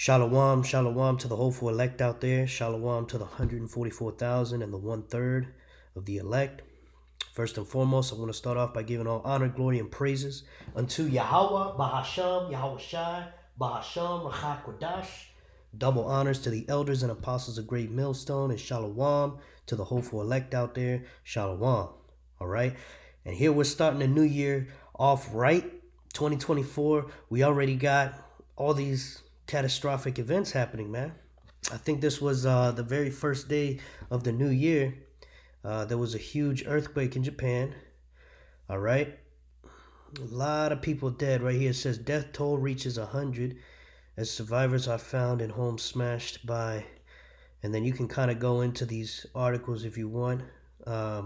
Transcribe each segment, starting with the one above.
Shalom, shalom to the hopeful elect out there. Shalom to the 144,000 and the 1/3 of the elect. First and foremost, I want to start off by giving all honor, glory, and praises unto Yahweh, Bahasham, Yahweh Shai, Bahasham, Rachak Kodash. Double honors to the elders and apostles of Great Millstone, and shalom to the hopeful elect out there. Shalom. All right. And here we're starting the new year off right. 2024. We already got all these catastrophic events happening, man. I think this was the very first day of the new year. There was a huge earthquake in Japan. All right. A lot of people dead. Right here it says death toll reaches 100 as survivors are found in homes smashed by. And then you can kind of go into these articles if you want. But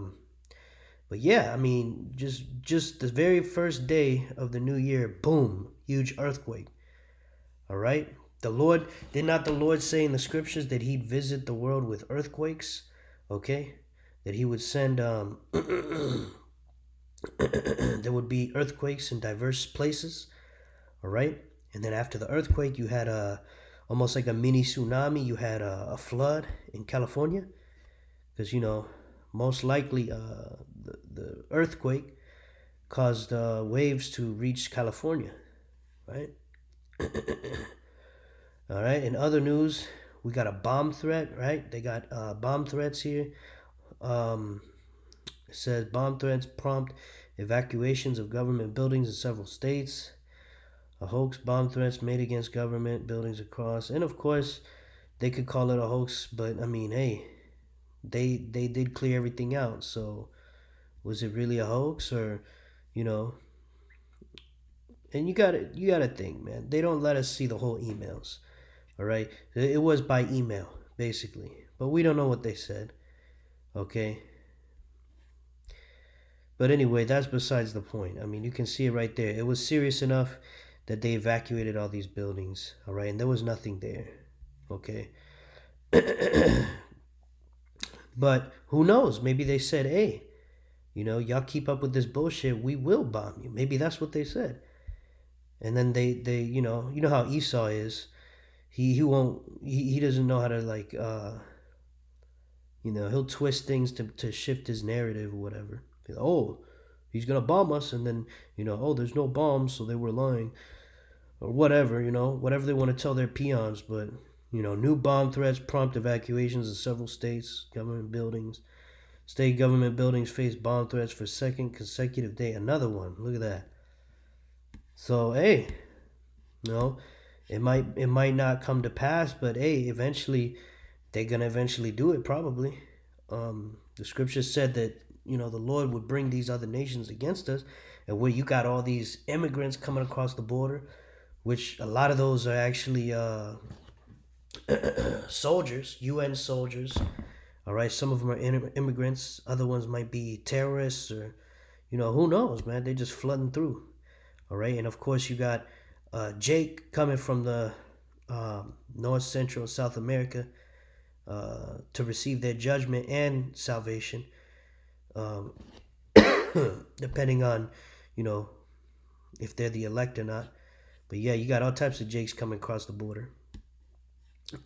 yeah, I mean, just the very first day of the new year, boom, huge earthquake. All right. Did not the Lord say in the scriptures that he'd visit the world with earthquakes? Okay. That he would send there would be earthquakes in diverse places. All right. And then after the earthquake, you had almost like a mini tsunami. You had a flood in California because most likely the earthquake caused waves to reach California, right? All right. In other news, we got a bomb threat, right? They got bomb threats here. Um, it says bomb threats prompt evacuations of government buildings in several states. A hoax bomb threats made against government buildings across. And of course, they could call it a hoax, but I mean, hey, they did clear everything out. So was it really a hoax or, you know? And you gotta think, man. They don't let us see the whole emails. All right, it was by email basically, but we don't know what they said. Okay, but anyway, that's besides the point. I mean, you can see it right there. It was serious enough that they evacuated all these buildings. All right, and there was nothing there. Okay, but who knows? Maybe they said, "Hey, y'all keep up with this bullshit. We will bomb you." Maybe that's what they said. And then they you know how Esau is. He won't he doesn't know how to like he'll twist things to shift his narrative or whatever. Oh, he's gonna bomb us, and then oh, there's no bombs, so they were lying, or whatever. Whatever they want to tell their peons. But new bomb threats prompt evacuations in several states. Government buildings, state government buildings face bomb threats for second consecutive day. Another one. Look at that. So hey, it might not come to pass, but hey, eventually they're gonna eventually do it probably. The scripture said that the Lord would bring these other nations against us, and where you got all these immigrants coming across the border, which a lot of those are actually soldiers, UN soldiers. All right, some of them are immigrants. Other ones might be terrorists, or who knows, man? They're just flooding through. All right, and of course you got Jake coming from the North Central South America to receive their judgment and salvation, um, depending on you know if they're the elect or not. But yeah, you got all types of Jakes coming across the border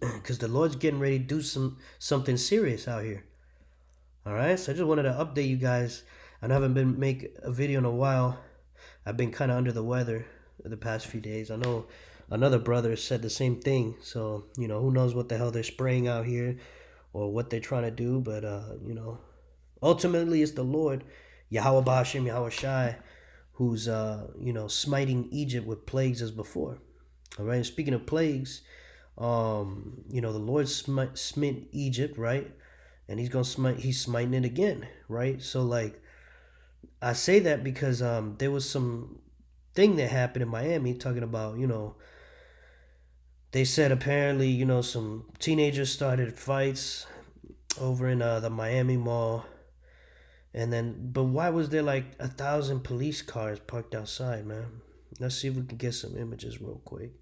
because the Lord's getting ready to do something serious out here. All right, so I just wanted to update you guys. I haven't been make a video in a while. I've been kind of under the weather the past few days. I know another brother said the same thing. So who knows what the hell they're spraying out here, or what they're trying to do. But ultimately it's the Lord, Yahweh Bashim, Yahweh Shai, who's smiting Egypt with plagues as before. All right. And speaking of plagues, the Lord smite Egypt, right? And he's smiting it again, right? So like I say that because there was some thing that happened in Miami talking about, they said apparently, some teenagers started fights over in the Miami Mall. And then, but why was there like 1,000 police cars parked outside, man? Let's see if we can get some images real quick.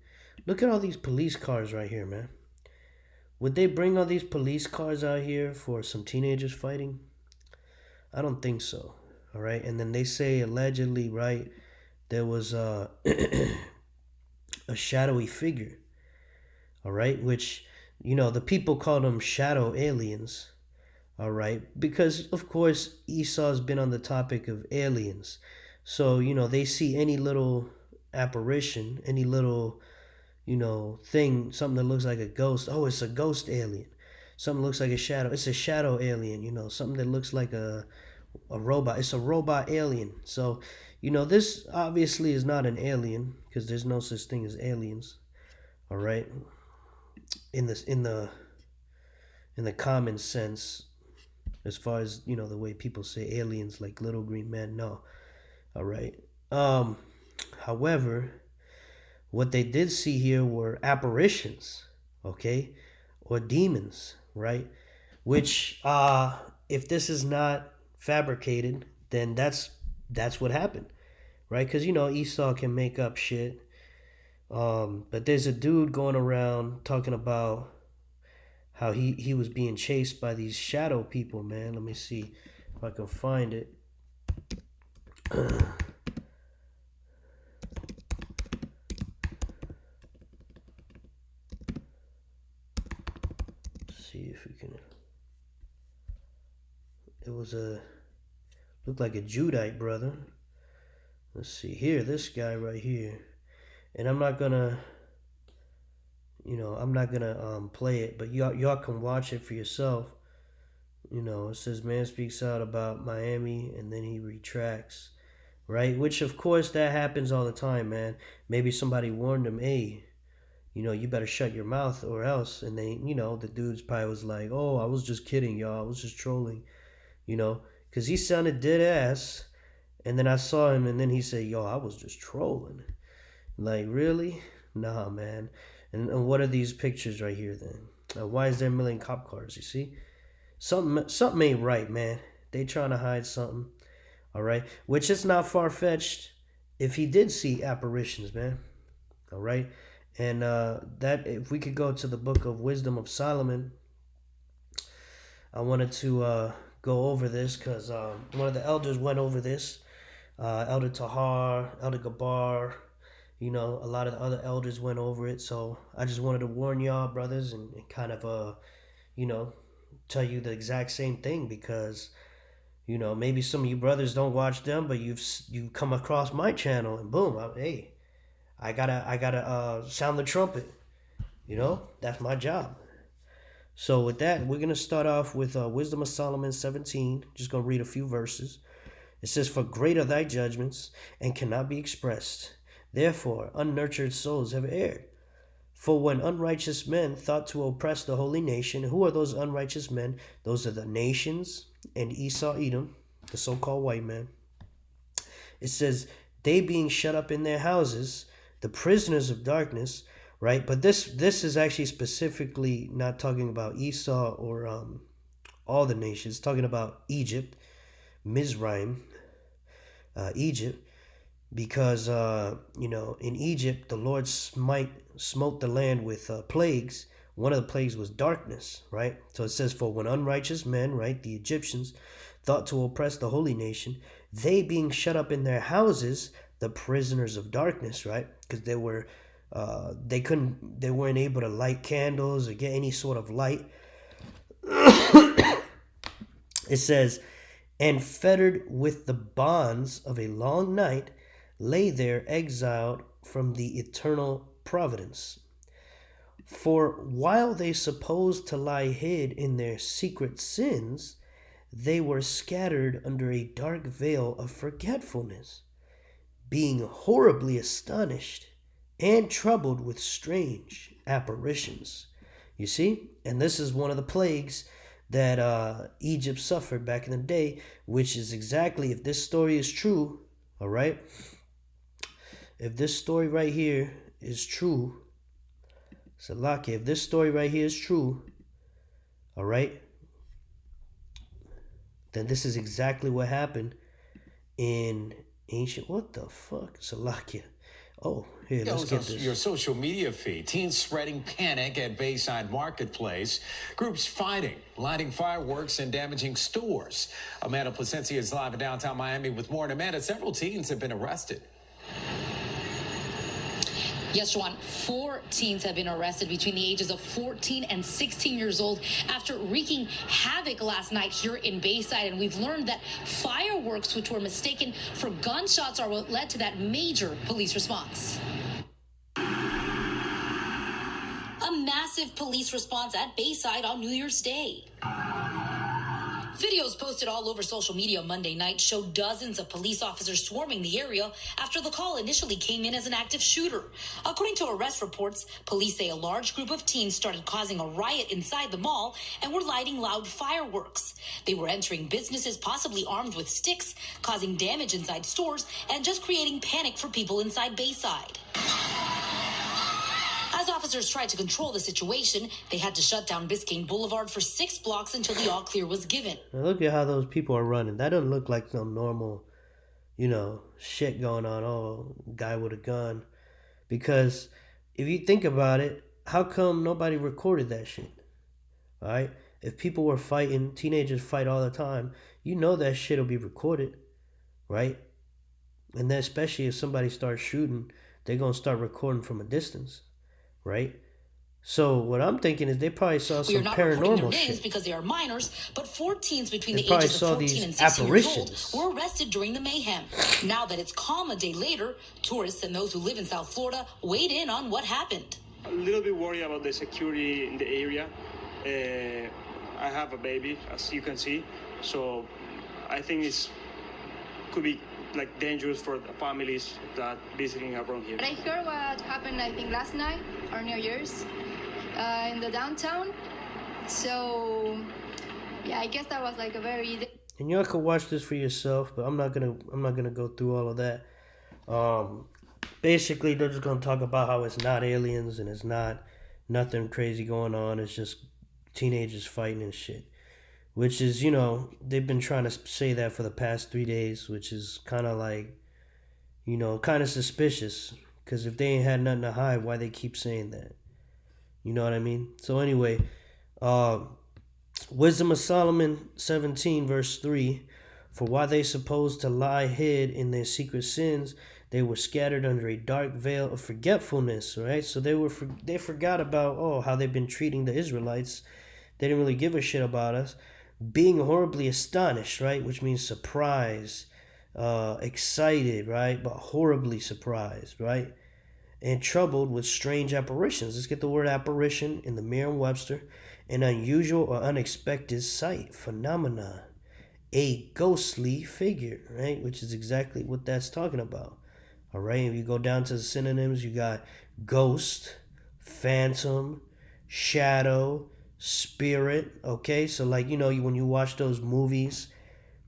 Look at all these police cars right here, man. Would they bring all these police cars out here for some teenagers fighting? I don't think so. All right. And then they say allegedly, right, there was a shadowy figure. all right, which, the people call them shadow aliens, all right, because of course Esau's been on the topic of aliens. So, they see any little apparition, any little, thing, something that looks like a ghost. Oh, it's a ghost alien. Something looks like a shadow. It's a shadow alien, something that looks like a robot. It's a robot alien. So, this obviously is not an alien because there's no such thing as aliens. All right. In the common sense, as far as, the way people say aliens like little green men, no. All right. However, what they did see here were apparitions, okay, or demons, right? Which, if this is not fabricated, then that's what happened, right? Because Esau can make up shit. But there's a dude going around talking about how he was being chased by these shadow people, man. Let me see if I can find it. See if we can. It was looked like a Judite brother. Let's see here, this guy right here, and I'm not gonna play it, but y'all can watch it for yourself. It says man speaks out about Miami and then he retracts, right? Which of course that happens all the time, man. Maybe somebody warned him, hey, you better shut your mouth or else. And they, the dude's probably was like, oh, I was just kidding, y'all. I was just trolling, because he sounded dead ass. And then I saw him and then he said, yo, I was just trolling. Like, really? Nah, man. And what are these pictures right here then? Why is there a million cop cars? You see? Something ain't right, man. They trying to hide something. All right? Which is not far-fetched if he did see apparitions, man. All right? And that, if we could go to the book of Wisdom of Solomon, I wanted to go over this because one of the elders went over this. Elder Tahar, Elder Gabar, a lot of the other elders went over it. So I just wanted to warn y'all, brothers, and kind of, tell you the exact same thing because, maybe some of you brothers don't watch them, but you come across my channel and boom, hey, I gotta sound the trumpet. That's my job. So with that, we're gonna start off with Wisdom of Solomon 17. Just gonna read a few verses. It says, "For great are thy judgments, and cannot be expressed. Therefore, unnurtured souls have erred. For when unrighteous men thought to oppress the holy nation," who are those unrighteous men? Those are the nations and Esau, Edom, the so-called white man. It says, "They being shut up in their houses, the prisoners of darkness," right? But this is actually specifically not talking about Esau or all the nations. It's talking about Egypt, Mizraim, Egypt, because in Egypt the Lord smote the land with plagues. One of the plagues was darkness, right? So it says, "For when unrighteous men," right, the Egyptians, "thought to oppress the holy nation, they being shut up in their houses, the prisoners of darkness," right? Because they weren't able to light candles or get any sort of light. It says, "And fettered with the bonds of a long night, lay there exiled from the eternal providence. For while they supposed to lie hid in their secret sins, they were scattered under a dark veil of forgetfulness, being horribly astonished and troubled with strange apparitions." You see? And this is one of the plagues that Egypt suffered back in the day, which is exactly, if this story is true, all right? If this story right here is true, Salaki, if this story right here is true, all right, then this is exactly what happened in ancient, what the fuck, Salakia. Oh, here, let's get this. Your social media feed. Teens spreading panic at Bayside Marketplace. Groups fighting, lighting fireworks, and damaging stores. Amanda Placencia is live in downtown Miami with more. And Amanda, several teens have been arrested. Yes, Juan, 4 teens have been arrested between the ages of 14 and 16 years old after wreaking havoc last night here in Bayside. And we've learned that fireworks, which were mistaken for gunshots, are what led to that major police response. A massive police response at Bayside on New Year's Day. Videos posted all over social media Monday night show dozens of police officers swarming the area after the call initially came in as an active shooter. According to arrest reports, police say a large group of teens started causing a riot inside the mall and were lighting loud fireworks. They were entering businesses possibly armed with sticks, causing damage inside stores, and just creating panic for people inside Bayside. As officers tried to control the situation, they had to shut down Biscayne Boulevard for 6 blocks until the all clear was given. Now look at how those people are running. That doesn't look like some normal, shit going on. Oh, guy with a gun. Because if you think about it, how come nobody recorded that shit? All right? If people were fighting, teenagers fight all the time, that shit will be recorded, right? And then especially if somebody starts shooting, they're going to start recording from a distance. Right? So what I'm thinking is they probably saw some paranormal shit because they are minors, but 4 teens between the ages of 14 and 16 years old were arrested during the mayhem. Now that it's calm a day later, tourists and those who live in South Florida weighed in on what happened. A little bit worried about the security in the area. I have a baby, as you can see, so I think could be dangerous for the families that visiting around here. But I heard what happened, I think, last night or New Year's in the downtown. So, yeah, I guess that was a very. And y'all can watch this for yourself, but I'm not gonna go through all of that. Basically, they're just gonna talk about how it's not aliens and it's not nothing crazy going on. It's just teenagers fighting and shit. Which is, they've been trying to say that for the past 3 days, which is kind of kind of suspicious. Because if they ain't had nothing to hide, why they keep saying that? You know what I mean? So anyway, Wisdom of Solomon 17 verse 3, for why they supposed to lie hid in their secret sins, they were scattered under a dark veil of forgetfulness, right? So they forgot about, how they've been treating the Israelites. They didn't really give a shit about us. Being horribly astonished, right? Which means surprised, excited, right? But horribly surprised, right? And troubled with strange apparitions. Let's get the word apparition in the Merriam-Webster. An unusual or unexpected sight, phenomenon. A ghostly figure, right? Which is exactly what that's talking about. All right, if you go down to the synonyms, you got ghost, phantom, shadow, spirit. Okay, so when you watch those movies,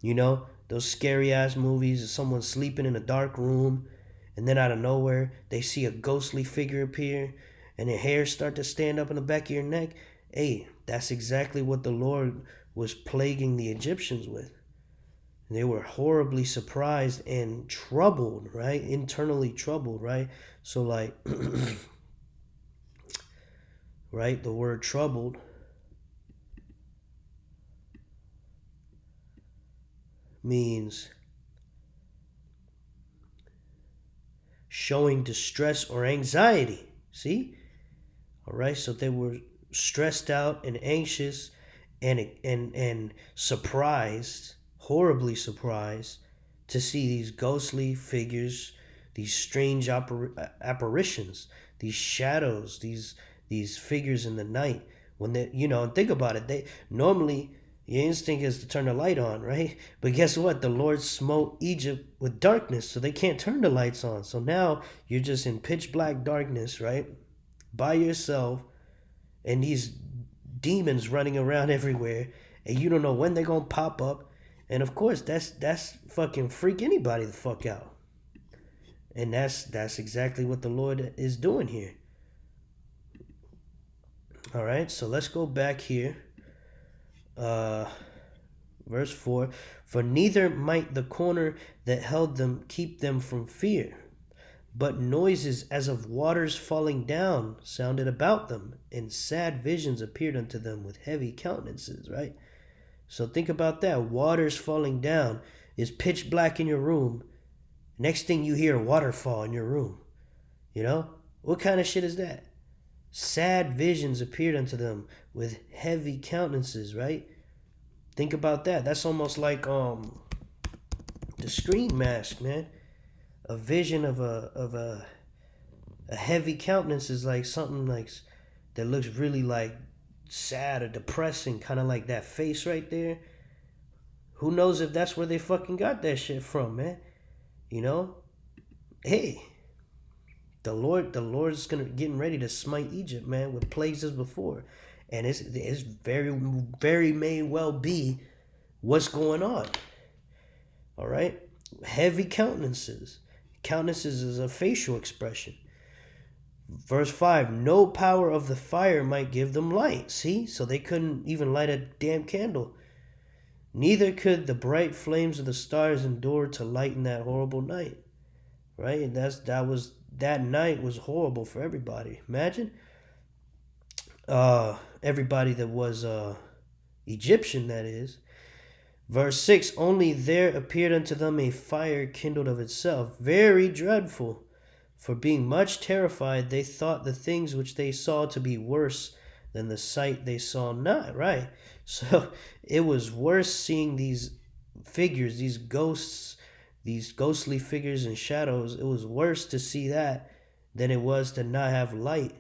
those scary ass movies, someone sleeping in a dark room, and then out of nowhere they see a ghostly figure appear and their hair start to stand up in the back of your neck. Hey, that's exactly what the Lord was plaguing the Egyptians with. And they were horribly surprised and troubled, right? Internally troubled, right? So right, the word troubled means showing distress or anxiety. See? All right, so they were stressed out and anxious and surprised, horribly surprised to see these ghostly figures, these strange apparitions, these shadows, these figures in the night. When they, and think about it, they normally, your instinct is to turn the light on, right? But guess what? The Lord smote Egypt with darkness, so they can't turn the lights on. So now you're just in pitch black darkness, right? By yourself, and these demons running around everywhere, and you don't know when they're gonna pop up. And of course, that's fucking freak anybody the fuck out. And that's exactly what the Lord is doing here. All right, so let's go back here. Verse 4, for neither might the corner that held them keep them from fear, but noises as of waters falling down sounded about them, and sad visions appeared unto them with heavy countenances, right? So think about that. Waters falling down is pitch black in your room. Next thing you hear, a waterfall in your room. What kind of shit is that? Sad visions appeared unto them with heavy countenances, right? Think about that. That's almost like the Scream Mask, man. A vision of a heavy countenance is like something like that looks really like sad or depressing, kind of like that face right there. Who knows if that's where they fucking got that shit from, man? You know? Hey, the Lord's getting ready to smite Egypt, man, with plagues as before, and it's very may well be what's going on. All right, heavy countenances. Countenances is a facial expression. Verse 5, no power of the fire might give them light. See? So they couldn't even light a damn candle. Neither could the bright flames of the stars endure to lighten that horrible night. Right? And that night was horrible for everybody. Imagine. Everybody that was Egyptian, that is. Verse 6, only there appeared unto them a fire kindled of itself, very dreadful. For being much terrified, they thought the things which they saw to be worse than the sight they saw not. Right. So it was worse seeing these figures, these ghosts, these ghostly figures and shadows. It was worse to see that than it was to not have light.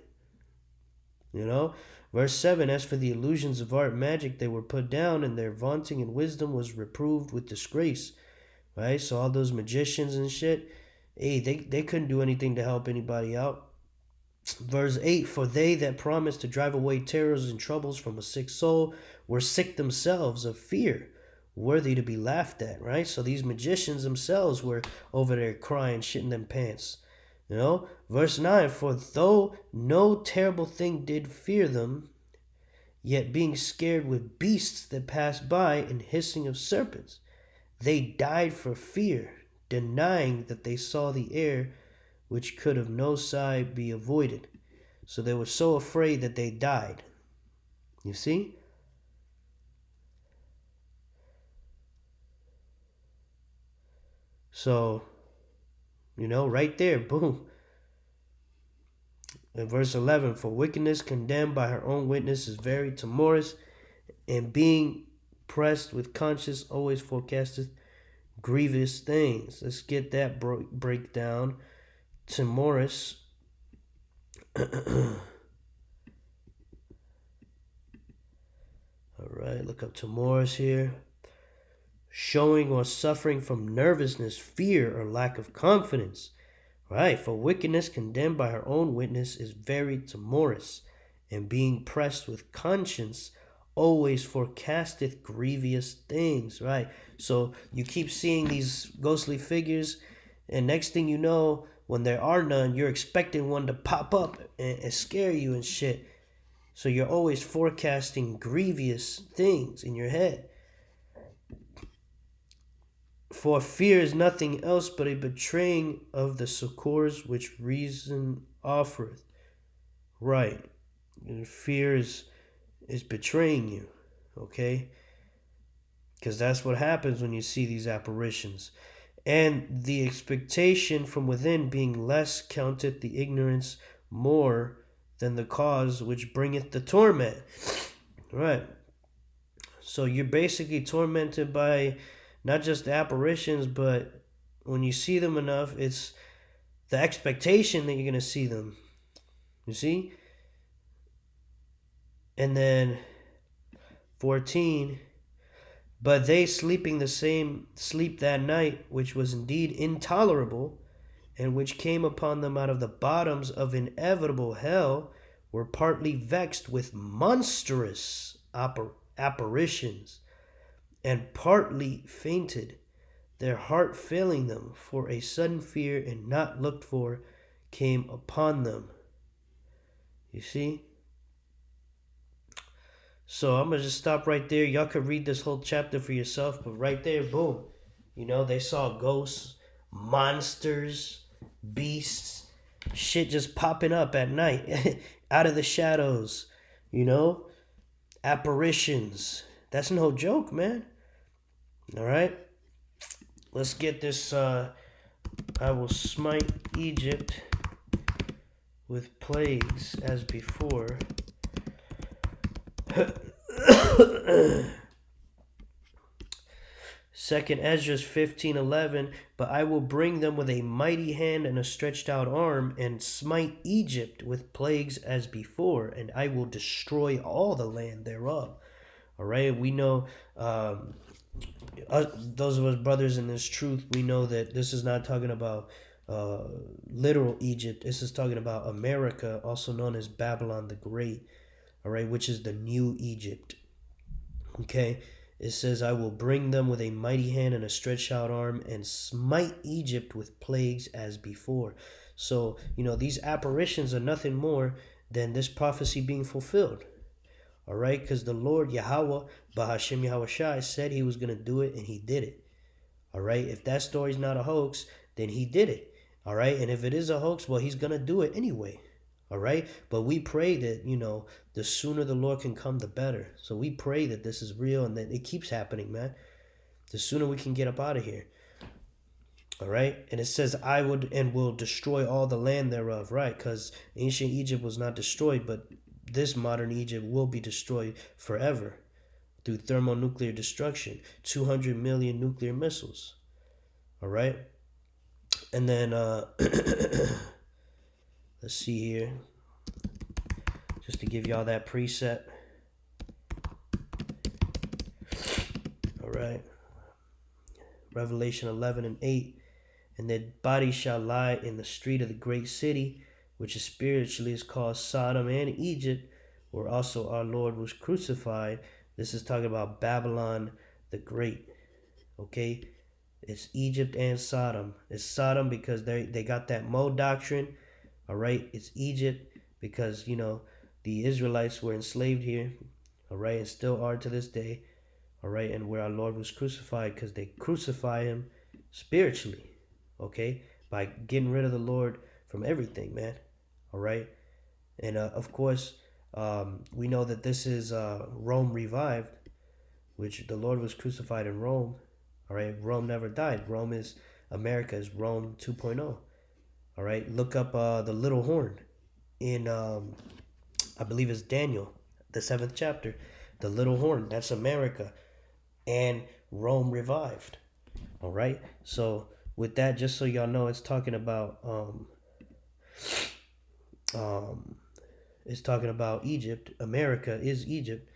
You know? Verse 7, as for the illusions of art magic, they were put down, and their vaunting and wisdom was reproved with disgrace. Right? So all those magicians and shit, hey, they couldn't do anything to help anybody out. Verse 8, for they that promised to drive away terrors and troubles from a sick soul were sick themselves of fear, worthy to be laughed at, right? So these magicians themselves were over there crying, shitting them pants. You know, verse 9, for though no terrible thing did fear them, yet being scared with beasts that passed by and hissing of serpents, they died for fear, denying that they saw the air, which could of no side be avoided. So they were so afraid that they died. You see? So, you know, right there, boom. In verse 11, for wickedness condemned by her own witness is very timorous, and being pressed with conscience always forecasteth grievous things. Let's get that breakdown. Timorous. All right, look up timorous here. Showing or suffering from nervousness, fear, or lack of confidence. Right, for wickedness condemned by her own witness is very timorous, and being pressed with conscience always forecasteth grievous things. Right, so you keep seeing these ghostly figures, and next thing you know, when there are none, you're expecting one to pop up and scare you and shit. So you're always forecasting grievous things in your head. For fear is nothing else but a betraying of the succors which reason offereth. Right. And fear is betraying you. Okay? Because that's what happens when you see these apparitions. And the expectation from within being less counteth the ignorance more than the cause which bringeth the torment. Right. So you're basically tormented by not just the apparitions, but when you see them enough, it's the expectation that you're going to see them. You see? And then 14, but they sleeping the same sleep that night, which was indeed intolerable, and which came upon them out of the bottoms of inevitable hell, were partly vexed with monstrous apparitions, and partly fainted, their heart failing them, for a sudden fear and not looked for came upon them. You see? So I'm going to just stop right there. Y'all could read this whole chapter for yourself, but right there, boom. You know, they saw ghosts, monsters, beasts, shit just popping up at night out of the shadows, you know? Apparitions. That's no joke, man. All right? Let's get this, I will smite Egypt with plagues as before. Second Ezra 15:11, but I will bring them with a mighty hand and a stretched out arm, and smite Egypt with plagues as before, and I will destroy all the land thereof. All right, we know, those of us brothers in this truth, we know that this is not talking about literal Egypt. This is talking about America, also known as Babylon the Great. All right, which is the new Egypt. Okay. It says, I will bring them with a mighty hand and a stretched out arm and smite Egypt with plagues as before. So, these apparitions are nothing more than this prophecy being fulfilled. All right, because the Lord Yahweh, Bahashem Yahushai, said he was going to do it, and he did it. All right, if that story's not a hoax, then he did it. All right, and if it is a hoax, well, he's going to do it anyway. All right, but we pray that, the sooner the Lord can come, the better. So we pray that this is real and that it keeps happening, man. The sooner we can get up out of here. All right, and it says, I would and will destroy all the land thereof, right? Because ancient Egypt was not destroyed, but this modern Egypt will be destroyed forever through thermonuclear destruction, 200 million nuclear missiles. All right, and then let's see here, just to give y'all that preset. All right, Revelation 11:8, and their bodies shall lie in the street of the great city, which is spiritually is called Sodom and Egypt, where also our Lord was crucified. This is talking about Babylon the Great. Okay, it's Egypt and Sodom. It's Sodom because they got that Mo doctrine. All right, it's Egypt because, the Israelites were enslaved here. All right, and still are to this day. All right, and where our Lord was crucified because they crucify him spiritually. Okay, by getting rid of the Lord from everything, man. All right, and of course, we know that this is Rome revived, which the Lord was crucified in Rome. All right, Rome never died. Rome is America, is Rome 2.0. All right, look up the little horn in, I believe it's Daniel, the 7th chapter. The little horn, that's America, and Rome revived. All right, so with that, just so y'all know, it's talking about it's talking about Egypt. America is Egypt.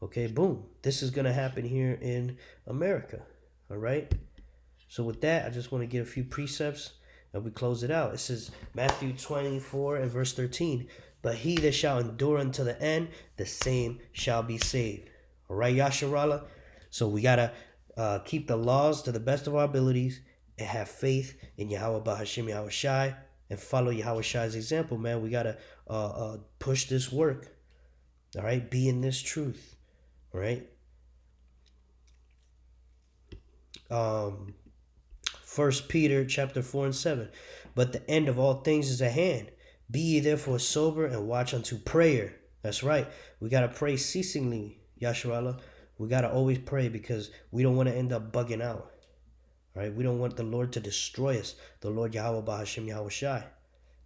Okay, boom. This is gonna happen here in America. All right. So with that, I just want to get a few precepts and we close it out. It says Matthew 24 and verse 13. But he that shall endure unto the end, the same shall be saved. All right, Yasharallah. So we gotta keep the laws to the best of our abilities and have faith in Yahweh Bahashem Yahushai and follow Yahushai's example, man. We gotta push this work. All right, be in this truth. All right. 1 Peter chapter 4 and 7. But the end of all things is at hand. Be ye therefore sober and watch unto prayer. That's right. We got to pray ceasingly, Yasharallah. We got to always pray because we don't want to end up bugging out. All right. We don't want the Lord to destroy us. The Lord Yahweh Bahashem Yahushai. All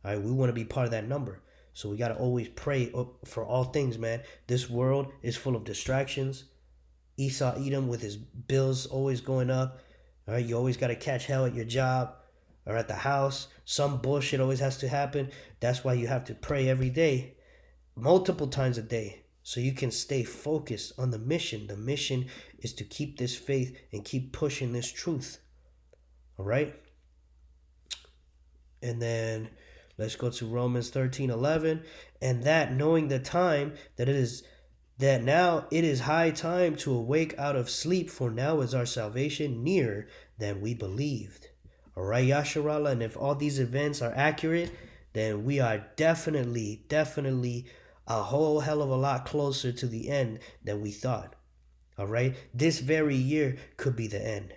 right. We want to be part of that number. So we got to always pray for all things, man. This world is full of distractions. Esau Edom with his bills always going up. All right, you always got to catch hell at your job or at the house. Some bullshit always has to happen. That's why you have to pray every day, multiple times a day, so you can stay focused on the mission. The mission is to keep this faith and keep pushing this truth. All right? And then let's go to Romans 13:11. And that knowing the time that now it is high time to awake out of sleep, for now is our salvation nearer than we believed. All right, Yasharallah, and if all these events are accurate, then we are definitely a whole hell of a lot closer to the end than we thought. All right, this very year could be the end.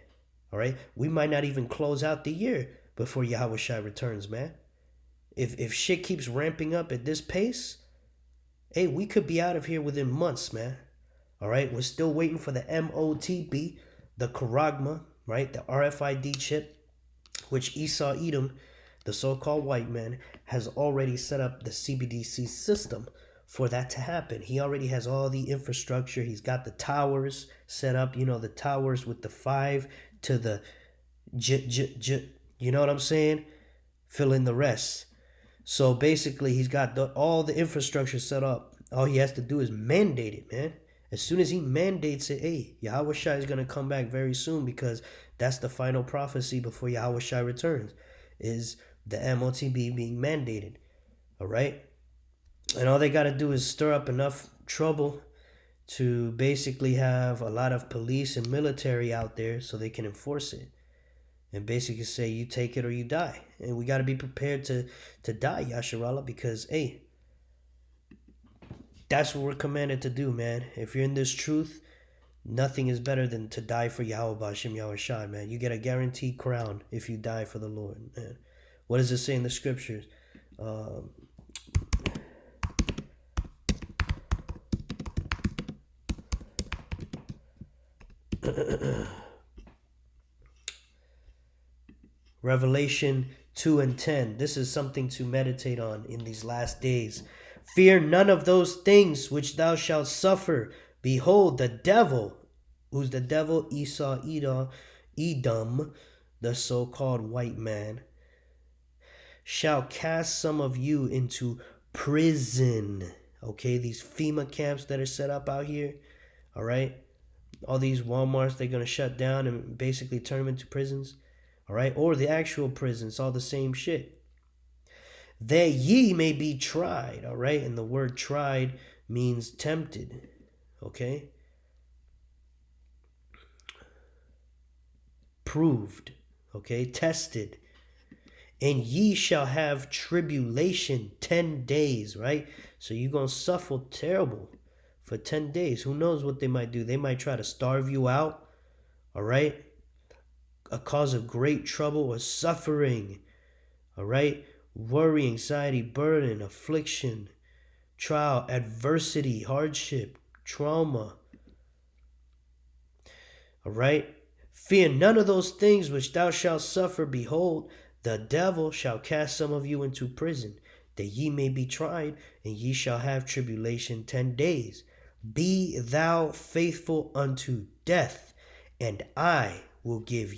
All right, we might not even close out the year before Yahushua returns, man. If shit keeps ramping up at this pace, hey, we could be out of here within months, man. All right, we're still waiting for the MOTB, the Charagma, right? The RFID chip, which Esau Edom the so-called white man, has already set up the CBDC system for that to happen. He already has all the infrastructure. He's got the towers set up, the towers with the 5 to the you know what I'm saying? Fill in the rest. So basically, he's got all the infrastructure set up. All he has to do is mandate it, man. As soon as he mandates it, hey, Yahweh Shai is going to come back very soon, because that's the final prophecy before Yahweh Shai returns, is the MOTB being mandated. All right? And all they got to do is stir up enough trouble to basically have a lot of police and military out there so they can enforce it. And basically say, you take it or you die. And we got to be prepared to die, Yasharallah, because, hey, that's what we're commanded to do, man. If you're in this truth, nothing is better than to die for Yahweh B'Hashem Yahweh Shai, man. You get a guaranteed crown if you die for the Lord, man. What does it say in the scriptures? Revelation 2:10. This is something to meditate on in these last days. Fear none of those things which thou shalt suffer. Behold, the devil, who's the devil? Esau, Edom, the so-called white man, shall cast some of you into prison. Okay, these FEMA camps that are set up out here, all right? All these Walmarts, they're going to shut down and basically turn them into prisons. All right, or the actual prison, it's all the same shit. That ye may be tried, all right? And the word tried means tempted, okay? Proved, okay? Tested. And ye shall have tribulation 10 days, right? So you're going to suffer terrible for 10 days. Who knows what they might do? They might try to starve you out, all right? A cause of great trouble or suffering, all right? Worry, anxiety, burden, affliction, trial, adversity, hardship, trauma, all right? Fear none of those things which thou shalt suffer. Behold, the devil shall cast some of you into prison, that ye may be tried, and ye shall have tribulation 10 days. Be thou faithful unto death, and I will give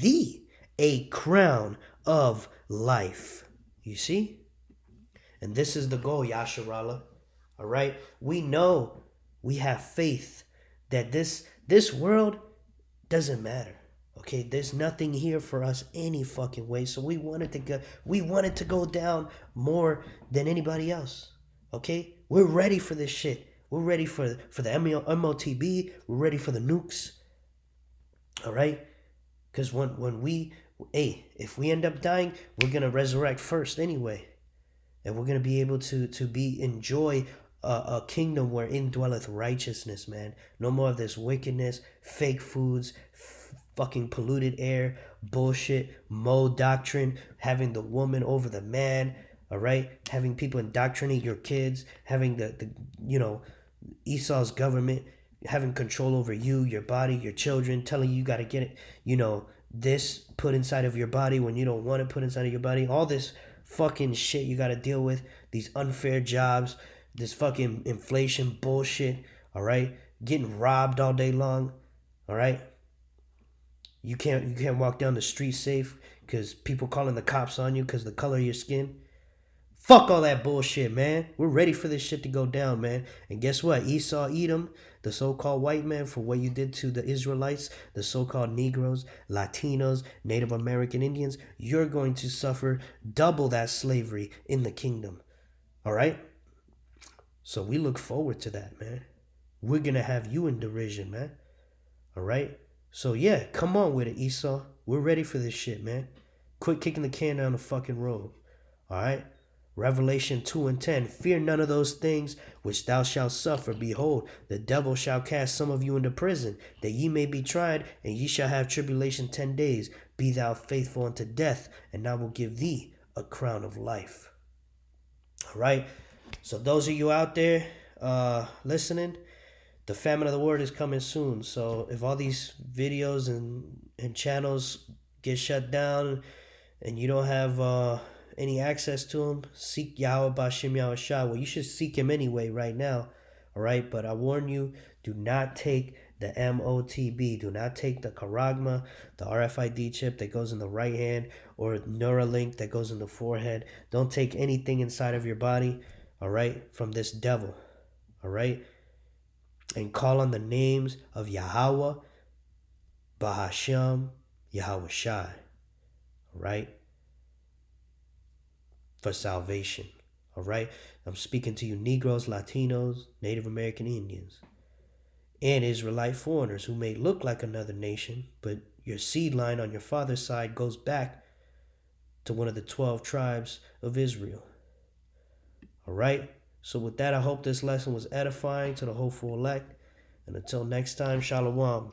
thee a crown of life. You see? And this is the goal, Yasharallah. All right? We know, we have faith that this world doesn't matter. Okay? There's nothing here for us any fucking way. So we wanted to go down more than anybody else. Okay? We're ready for this shit. We're ready for the MOTB. We're ready for the nukes. All right? Because if we end up dying, we're going to resurrect first anyway. And we're going to be able to enjoy a kingdom wherein dwelleth righteousness, man. No more of this wickedness, fake foods, fucking polluted air, bullshit, mode doctrine, having the woman over the man, all right? Having people indoctrinate your kids, having the Esau's government having control over you, your body, your children, telling you got to get it, this put inside of your body when you don't want it put inside of your body. All this fucking shit you got to deal with, these unfair jobs, this fucking inflation bullshit, all right? Getting robbed all day long, all right? You can't walk down the street safe because people calling the cops on you because of the color of your skin. Fuck all that bullshit, man. We're ready for this shit to go down, man. And guess what? Esau, Edom, the so-called white man, for what you did to the Israelites, the so-called Negroes, Latinos, Native American Indians, you're going to suffer double that slavery in the kingdom. All right? So we look forward to that, man. We're going to have you in derision, man. All right? So yeah, come on with it, Esau. We're ready for this shit, man. Quit kicking the can down the fucking road. All right? Revelation 2:10. Fear none of those things which thou shalt suffer. Behold, the devil shall cast some of you into prison, that ye may be tried, and ye shall have tribulation 10 days. Be thou faithful unto death, and I will give thee a crown of life. All right? So those of you out there listening, the famine of the word is coming soon. So if all these videos and channels get shut down and you don't have any access to him, seek Yahweh Bashim Yahushua. Well, you should seek him anyway right now. All right, but I warn you, do not take the MOTB. Do not take the Karagma, the RFID chip that goes in the right hand, or Neuralink that goes in the forehead. Don't take anything inside of your body, all right, from this devil, all right? And call on the names of Yahweh, Bahasham, Yahweh Shai, all right, for salvation, all right? I'm speaking to you Negroes, Latinos, Native American Indians, and Israelite foreigners who may look like another nation, but your seed line on your father's side goes back to one of the 12 tribes of Israel. All right? So with that, I hope this lesson was edifying to the hopeful elect. And until next time, Shalom.